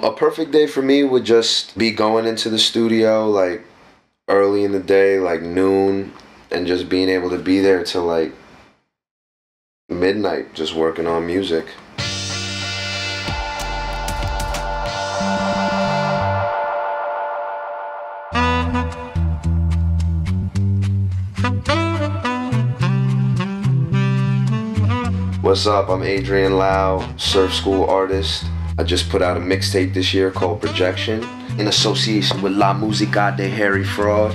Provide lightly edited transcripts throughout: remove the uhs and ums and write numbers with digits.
A perfect day for me would just be going into the studio like early in the day, like noon, and just being able to be there till like midnight, just working on music. What's up? I'm Adrian Lau, surf school artist. I just put out a mixtape this year called Projection in association with La Musica de Harry Fraud.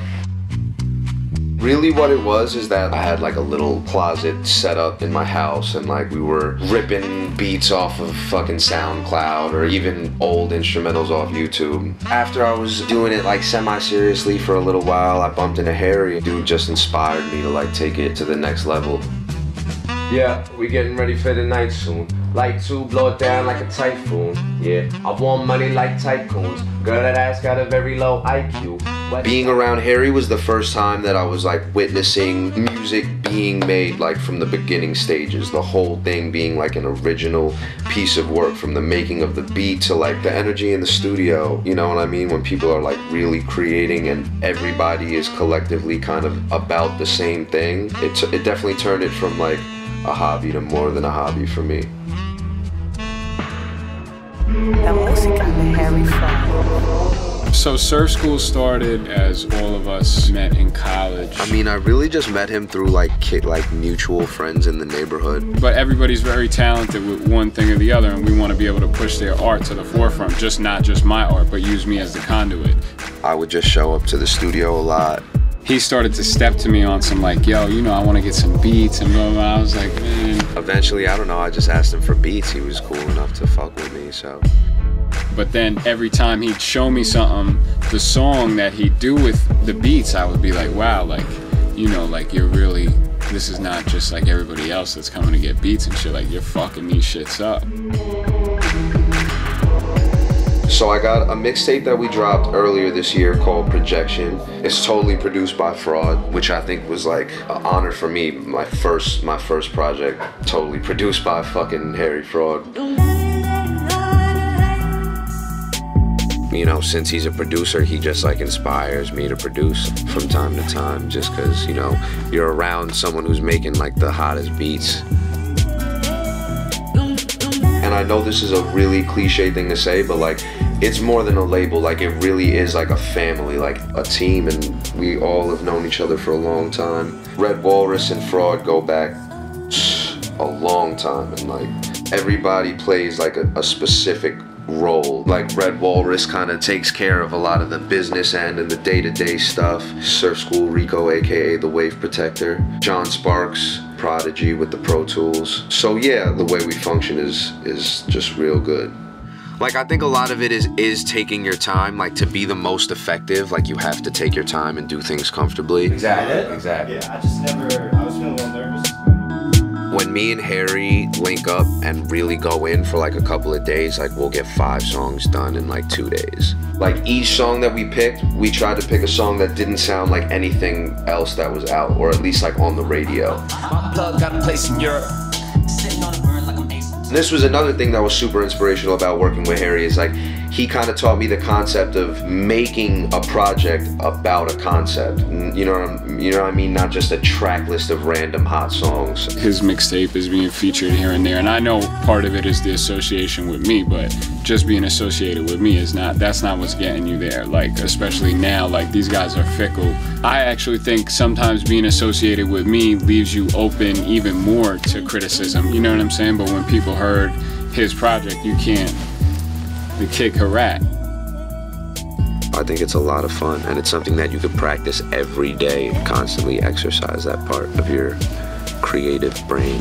Really what it was is that I had like a little closet set up in my house and like we were ripping beats off of fucking SoundCloud or even old instrumentals off YouTube. After I was doing it like semi-seriously for a little while, I bumped into Harry. Dude just inspired me to like take it to the next level. Yeah, we getting ready for the night soon. Light 2, blow it down like a typhoon. Yeah, I want money like tycoons. Girl, that ass got a very low IQ. Being around Harry was the first time that I was like witnessing music being made like from the beginning stages. The whole thing being like an original piece of work, from the making of the beat to like the energy in the studio. You know what I mean? When people are like really creating and everybody is collectively kind of about the same thing. It definitely turned it from like a hobby to more than a hobby for me. So surf school started as all of us met in college. I mean, I really just met him through like mutual friends in the neighborhood. But everybody's very talented with one thing or the other, and we want to be able to push their art to the forefront. Not just my art, but use me as the conduit. I would just show up to the studio a lot. He started to step to me on some like, yo, you know, I want to get some beats and blah, blah. I was like, man. Eventually, I don't know, I just asked him for beats. He was cool enough to fuck with me, so. But then every time he'd show me something, the song that he'd do with the beats, I would be like, wow, like, you know, like you're really, this is not just like everybody else that's coming to get beats and shit, like you're fucking these shits up. So I got a mixtape that we dropped earlier this year called Projection. It's totally produced by Fraud, which I think was like an honor for me. My first project, totally produced by fucking Harry Fraud. You know, since he's a producer, he just like inspires me to produce from time to time, just cause, you know, you're around someone who's making like the hottest beats. And I know this is a really cliche thing to say, but like, it's more than a label. Like, it really is like a family, like a team, and we all have known each other for a long time. Red Walrus and Fraud go back a long time, and like, everybody plays like a specific role. Like, Red Walrus kind of takes care of a lot of the business end and the day-to-day stuff. Surf School Rico, aka the Wave Protector. John Sparks, Prodigy with the Pro Tools. So yeah, the way we function is just real good. Like, I think a lot of it is taking your time. Like, to be the most effective, like, you have to take your time and do things comfortably. Exactly. Yeah, I was feeling a little nervous. When me and Harry link up and really go in for like a couple of days, like we'll get 5 songs done in like 2 days. Like, each song that we picked, we tried to pick a song that didn't sound like anything else that was out, or at least like on the radio. My plug got a place in Europe. This was another thing that was super inspirational about working with Harry, is like, he kind of taught me the concept of making a project about a concept. You know what I mean? Not just a track list of random hot songs. His mixtape is being featured here and there, and I know part of it is the association with me, but just being associated with me that's not what's getting you there. Like, especially now, like, these guys are fickle. I actually think sometimes being associated with me leaves you open even more to criticism, you know what I'm saying? But when people heard his project, you can't kick her rat. I think it's a lot of fun, and it's something that you could practice every day and constantly exercise that part of your creative brain.